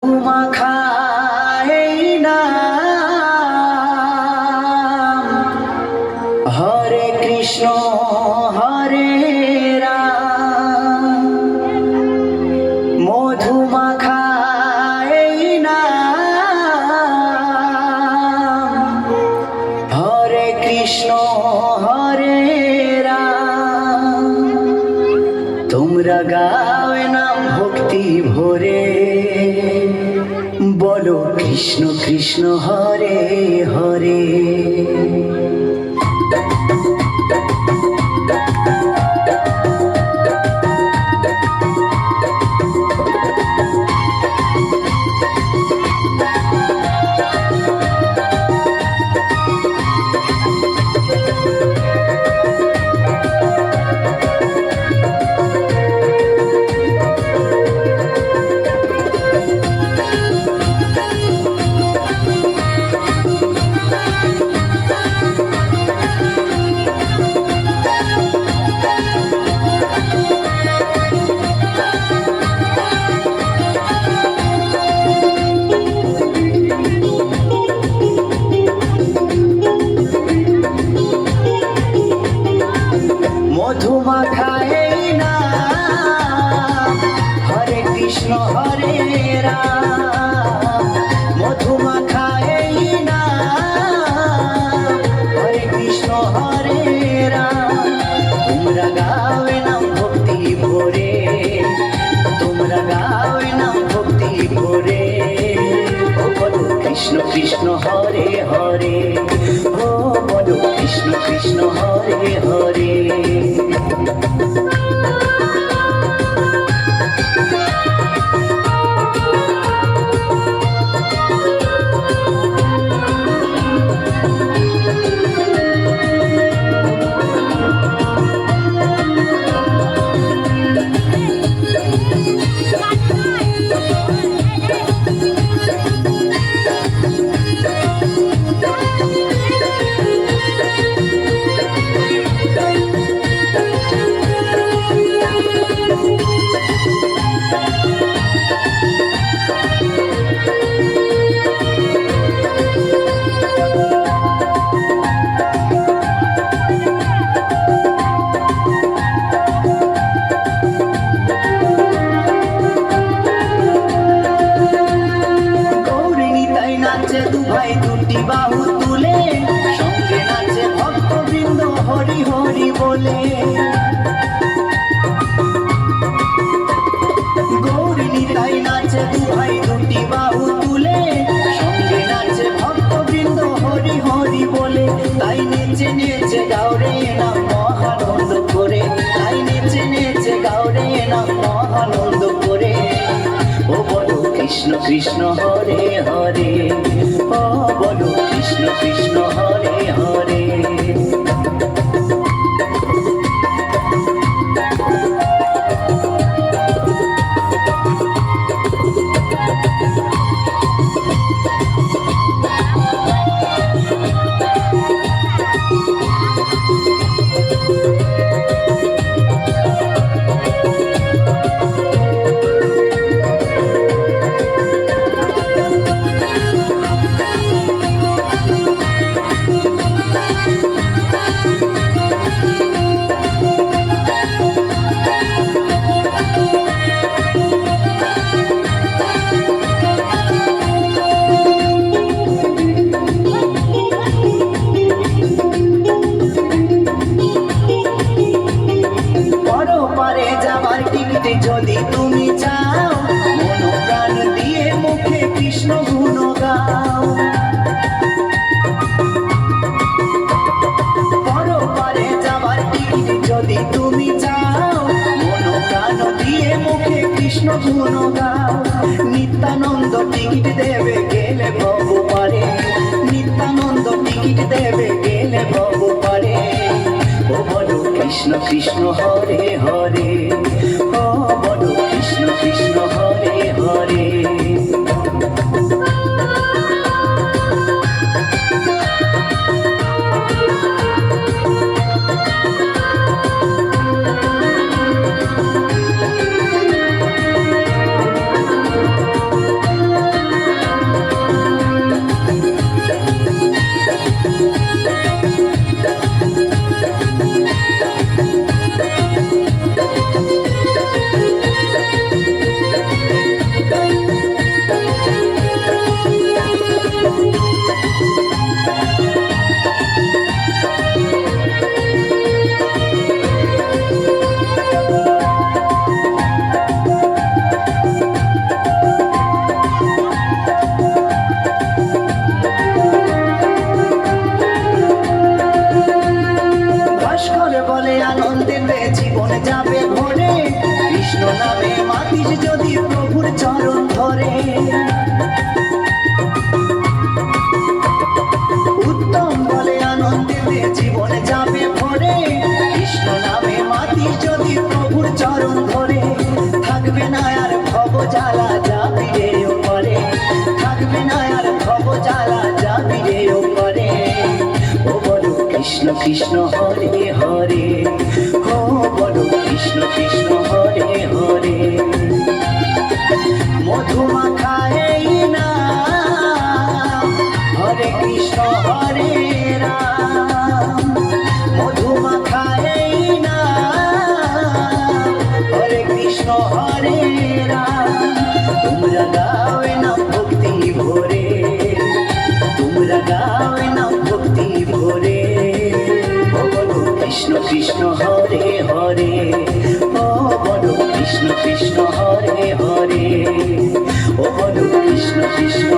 মাখায় নাম হরে কৃষ্ণ হরে রাম মধু মাখায় নাম হরে কৃষ্ণ হরে রাম তোমরা গাও নাম ভক্তি ভরে বলো কৃষ্ণ কৃষ্ণ হরে হরে মধু মাখায় নাম হরে কৃষ্ণ হরে রাম মধু মাখায় নাম হরে কৃষ্ণ হরে রাম তোমরা গাও নাম ভক্তি ভরে তোমরা গাও নাম ভক্তি ভরে ও বলো কৃষ্ণ কৃষ্ণ হরে হরে ও বলো কৃষ্ণ কৃষ্ণ হরে হরে ভাই দুটি বাহু তুলে সঙ্গে নাচে ভক্তবৃন্দ হরি হরি বলে গৌরী নিতাই নাচে দু ভাই দুটি বাহু তুলে সঙ্গে নাচে ভক্তবৃন্দ হরি হরি বলে তাই নেচে নেচে গাওরে নাম মহানন্দ করে তাই নেচে নেচে গাওরে নাম মহানন্দ করে ও বলো কৃষ্ণ কৃষ্ণ হরে হরে ও বলো কৃষ্ণ কৃষ্ণ হরে হরে যদি তুমি চাও মন প্রাণ দিয়ে মুখে কৃষ্ণ গুণ গাও পরপারে যাবার টিকিট যদি তুমি চাও মন প্রাণ দিয়ে মুখে কৃষ্ণ গুণ গাও নিত্যানন্দ টিকিট দেবে গেলে ভব পারে নিত্যানন্দ টিকিট দেবে গেলে ভব পারে ও বলো কৃষ্ণ কৃষ্ণ হরে হরে ও বলো কৃষ্ণ কৃষ্ণ হরে হরে কৃষ্ণ হরে হরে, ও বলো কৃষ্ণ কৃষ্ণ হরে হরে। মধুমাখা এই নাম, হরে কৃষ্ণ হরে রাম। মধুমাখা এই নাম, হরে কৃষ্ণ হরে রাম। তোমরা গাও না ভক্তি ভরে, তোমরা গাও না ভক্তি ভরে, ও বলো কৃষ্ণ কৃষ্ণ হরে হরে, ও বলো কৃষ্ণ কৃষ্ণ হরে হরে, ও বলো কৃষ্ণ কৃষ্ণ